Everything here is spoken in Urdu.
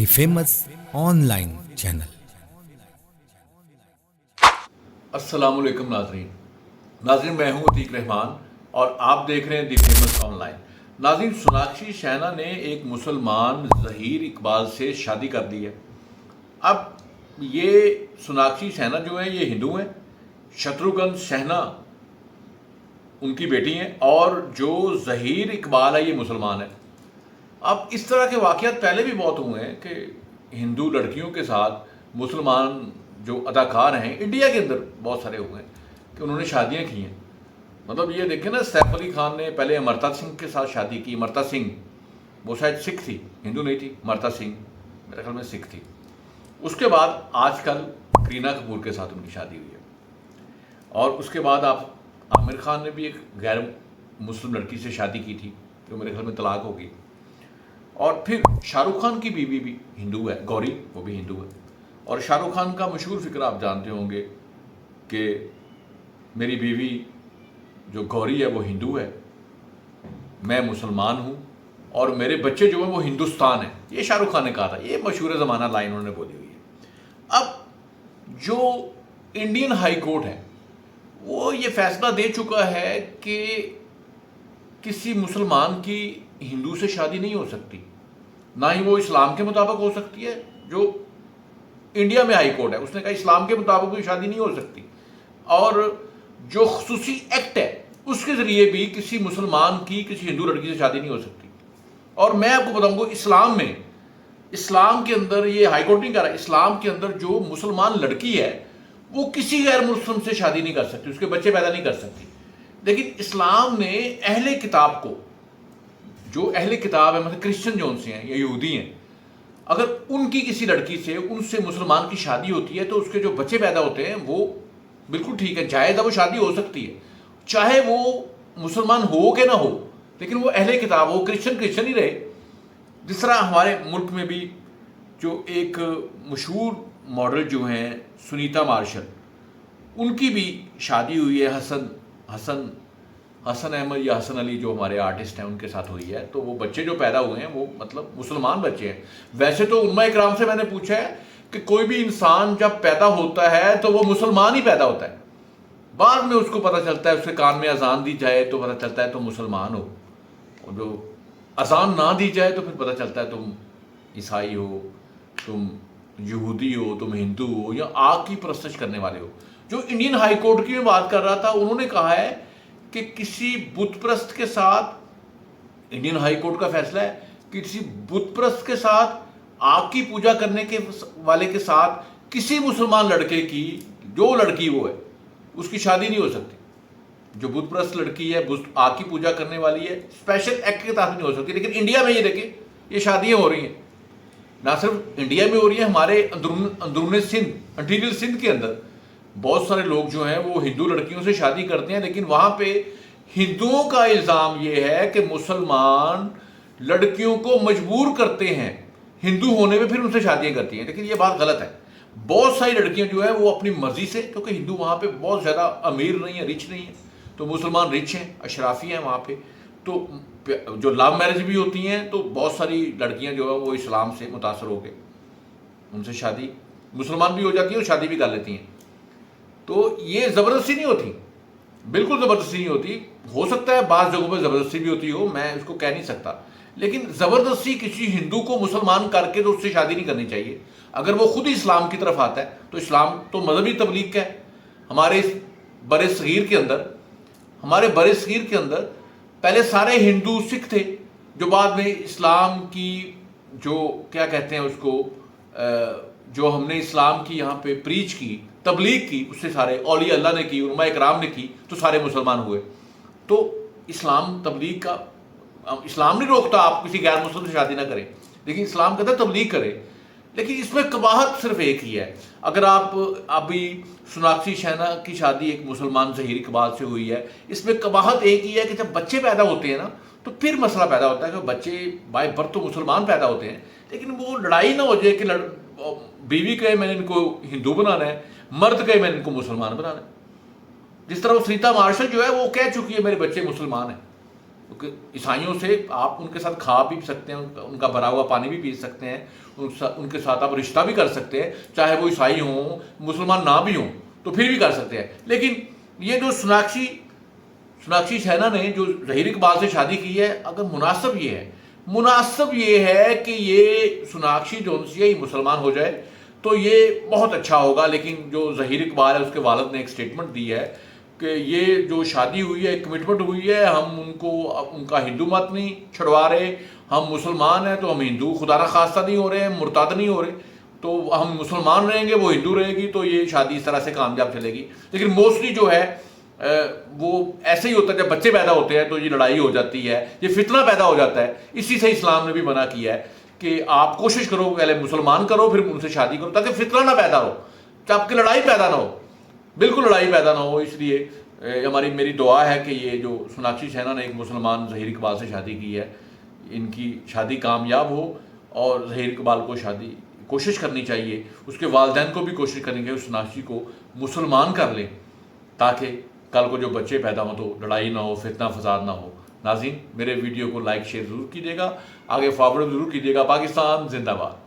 The famous on line channel. السلام علیکم ناظرین میں ہوں عتیق رحمان اور آپ دیکھ رہے ہیں دی فیمس آن لائن۔ ناظرین، سوناکشی سہنا نے ایک مسلمان ظہیر اقبال سے شادی کر دی ہے۔ اب یہ سوناکشی سہنا جو ہے یہ ہندو ہیں، شتروگھن سہنا ان کی بیٹی ہیں، اور جو ظہیر اقبال ہے یہ مسلمان ہے۔ اب اس طرح کے واقعات پہلے بھی بہت ہوئے ہیں کہ ہندو لڑکیوں کے ساتھ مسلمان جو اداکار ہیں انڈیا کے اندر بہت سارے ہوئے ہیں کہ انہوں نے شادیاں کی ہیں۔ مطلب یہ دیکھیں نا، سیف علی خان نے پہلے امرتا سنگھ کے ساتھ شادی کی۔ امرتا سنگھ وہ شاید سکھ تھی، ہندو نہیں تھی۔ امرتا سنگھ میرے خیال میں سکھ تھی۔ اس کے بعد آج کل کرینہ کپور کے ساتھ ان کی شادی ہوئی ہے، اور اس کے بعد آپ عامر خان نے بھی ایک غیر مسلم لڑکی سے شادی کی تھی جو میرے خیال میں طلاق ہوگی۔ اور پھر شاہ رخ خان کی بیوی بھی ہندو ہے، گوری، وہ بھی ہندو ہے۔ اور شاہ رخ خان کا مشہور فقرہ آپ جانتے ہوں گے کہ میری بیوی جو گوری ہے وہ ہندو ہے، میں مسلمان ہوں، اور میرے بچے جو ہیں وہ ہندوستان ہیں۔ یہ شاہ رخ خان نے کہا تھا، یہ مشہور زمانہ لائن انہوں نے بولی ہوئی ہے۔ اب جو انڈین ہائی کورٹ ہے وہ یہ فیصلہ دے چکا ہے کہ کسی مسلمان کی ہندو سے شادی نہیں ہو سکتی، نہ ہی وہ اسلام کے مطابق ہو سکتی ہے۔ جو انڈیا میں ہائی کورٹ ہے اس نے کہا اسلام کے مطابق کوئی شادی نہیں ہو سکتی، اور جو خصوصی ایکٹ ہے اس کے ذریعے بھی کسی مسلمان کی کسی ہندو لڑکی سے شادی نہیں ہو سکتی۔ اور میں آپ کو بتاؤں گا اسلام کے اندر، یہ ہائی کورٹ نہیں کہہ رہا، اسلام کے اندر جو مسلمان لڑکی ہے وہ کسی غیر مسلم سے شادی نہیں کر سکتی، اس کے بچے پیدا نہیں کر سکتی۔ لیکن اسلام نے اہل کتاب کو، جو اہل کتاب ہے مثلا کرسچن جو ان سے ہیں یا یہودی ہیں، اگر ان کی کسی لڑکی سے ان سے مسلمان کی شادی ہوتی ہے تو اس کے جو بچے پیدا ہوتے ہیں وہ بالکل ٹھیک ہے، جائز ہے، وہ شادی ہو سکتی ہے، چاہے وہ مسلمان ہو کہ نہ ہو، لیکن وہ اہل کتاب ہو، کرسچن ہی رہے۔ جس طرح ہمارے ملک میں بھی جو ایک مشہور ماڈل جو ہیں سنیتا مارشل، ان کی بھی شادی ہوئی ہے حسن احمد یا حسن علی جو ہمارے آرٹسٹ ہیں ان کے ساتھ ہوئی ہے۔ تو وہ بچے جو پیدا ہوئے ہیں وہ مطلب مسلمان بچے ہیں۔ ویسے تو علماء اکرام سے میں نے پوچھا ہے کہ کوئی بھی انسان جب پیدا ہوتا ہے تو وہ مسلمان ہی پیدا ہوتا ہے، بعد میں اس کو پتہ چلتا ہے، اس کے کان میں اذان دی جائے تو پتہ چلتا ہے تم مسلمان ہو، اور جو اذان نہ دی جائے تو پھر پتہ چلتا ہے تم عیسائی ہو، تم یہودی ہو، تم ہندو ہو، یا آگ کی پرستش کرنے والے ہو۔ جو انڈین ہائی کورٹ کی میں بات کر رہا تھا، انہوں نے کہا ہے کہ کسی بت پرست کے ساتھ، انڈین ہائی کورٹ کا فیصلہ ہے کہ کسی بت پرست کے ساتھ، آگ کی پوجا کرنے کے والے کے ساتھ کسی مسلمان لڑکے کی، جو لڑکی وہ ہے، اس کی شادی نہیں ہو سکتی۔ جو بت پرست لڑکی ہے، آگ کی پوجا کرنے والی ہے، اسپیشل ایکٹ کے تحت نہیں ہو سکتی۔ لیکن انڈیا میں یہ دیکھیں، یہ شادیاں ہو رہی ہیں، نہ صرف انڈیا میں ہو رہی ہیں، ہمارے اندرون سندھ، انٹیریل سندھ کے اندر بہت سارے لوگ جو ہیں وہ ہندو لڑکیوں سے شادی کرتے ہیں، لیکن وہاں پہ ہندوؤں کا الزام یہ ہے کہ مسلمان لڑکیوں کو مجبور کرتے ہیں ہندو ہونے میں، پھر ان سے شادیاں کرتی ہیں۔ لیکن یہ بات غلط ہے۔ بہت ساری لڑکیاں جو ہیں وہ اپنی مرضی سے، کیونکہ ہندو وہاں پہ بہت زیادہ امیر نہیں ہیں، رچ نہیں ہیں، تو مسلمان رچ ہیں، اشرافی ہیں وہاں پہ، تو جو لو میرج بھی ہوتی ہیں تو بہت ساری لڑکیاں جو ہیں وہ اسلام سے متاثر ہو کے ان سے شادی، مسلمان بھی ہو جاتی ہیں اور شادی بھی کر لیتی ہیں۔ تو یہ زبردستی نہیں ہوتی، بالکل زبردستی نہیں ہوتی۔ ہو سکتا ہے بعض جگہوں پہ زبردستی بھی ہوتی ہو، میں اس کو کہہ نہیں سکتا، لیکن زبردستی کسی ہندو کو مسلمان کر کے تو اس سے شادی نہیں کرنی چاہیے۔ اگر وہ خود ہی اسلام کی طرف آتا ہے تو اسلام تو مذہبی تبلیغ کا ہے۔ ہمارے بر صغیر کے اندر پہلے سارے ہندو سکھ تھے، جو بعد میں اسلام کی جو کیا کہتے ہیں اس کو، جو ہم نے اسلام کی یہاں پہ پریچ کی، تبلیغ کی، اس سے سارے اولیاء اللہ نے کی، علماء اکرام نے کی، تو سارے مسلمان ہوئے۔ تو اسلام تبلیغ کا، اسلام نہیں روکتا آپ کسی غیر مسلم سے شادی نہ کریں، لیکن اسلام کہتا ہے تبلیغ کرے۔ لیکن اس میں قباحت صرف ایک ہی ہے۔ اگر آپ ابھی سوناکشی سہنا کی شادی ایک مسلمان ظہیر اقبال سے ہوئی ہے، اس میں قباحت ایک ہی ہے کہ جب بچے پیدا ہوتے ہیں نا تو پھر مسئلہ پیدا ہوتا ہے کہ بچے بائی برتھ تو مسلمان پیدا ہوتے ہیں، لیکن وہ لڑائی نہ ہو جائے کہ بیوی کہے میں نے ان کو ہندو بنانا ہے، مرد کہے میں نے ان کو مسلمان بنانا ہے۔ جس طرح وہ سنیتا مارشل جو ہے وہ کہہ چکی ہے میرے بچے مسلمان ہیں، عیسائیوں سے آپ ان کے ساتھ کھا بھی سکتے ہیں، ان کا بھرا ہوا پانی بھی پی سکتے ہیں، ان کے ساتھ آپ رشتہ بھی کر سکتے ہیں، چاہے وہ عیسائی ہوں مسلمان نہ بھی ہوں تو پھر بھی کر سکتے ہیں۔ لیکن یہ جو سوناکشی سہنا نے جو ظہیر اقبال سے شادی کی ہے، اگر مناسب یہ ہے کہ یہ سوناکشی جونسیا ہی مسلمان ہو جائے تو یہ بہت اچھا ہوگا۔ لیکن جو ظہیر اقبال ہے اس کے والد نے ایک سٹیٹمنٹ دی ہے کہ یہ جو شادی ہوئی ہے کمٹمنٹ ہوئی ہے، ہم ان کا ہندو مت نہیں چھڑوا رہے، ہم مسلمان ہیں تو ہم ہندو خدا نہ خواستہ نہیں ہو رہے ہیں، مرتد نہیں ہو رہے، تو ہم مسلمان رہیں گے وہ ہندو رہے گی، تو یہ شادی اس طرح سے کامیاب چلے گی۔ لیکن موسٹلی جو ہے وہ ایسے ہی ہوتا ہے، جب بچے پیدا ہوتے ہیں تو یہ لڑائی ہو جاتی ہے، یہ فتنہ پیدا ہو جاتا ہے۔ اسی سے اسلام نے بھی منع کیا ہے کہ آپ کوشش کرو پہلے مسلمان کرو پھر ان سے شادی کرو، تاکہ فتنہ نہ پیدا ہو، آپ کی لڑائی پیدا نہ ہو، بالکل لڑائی پیدا نہ ہو۔ اس لیے میری دعا ہے کہ یہ جو سوناکشی سہنا نے ایک مسلمان ظہیر اقبال سے شادی کی ہے، ان کی شادی کامیاب ہو، اور ظہیر اقبال کو کوشش کرنی چاہیے، اس کے والدین کو بھی کوشش کریں گے سوناکشی کو مسلمان کر لیں، تاکہ کل کو جو بچے پیدا ہوں تو لڑائی نہ ہو، فتنہ فساد نہ ہو۔ ناظرین، میرے ویڈیو کو لائک شیئر ضرور کیجیے گا، آگے فارورڈ ضرور کیجیے گا۔ پاکستان زندہ باد۔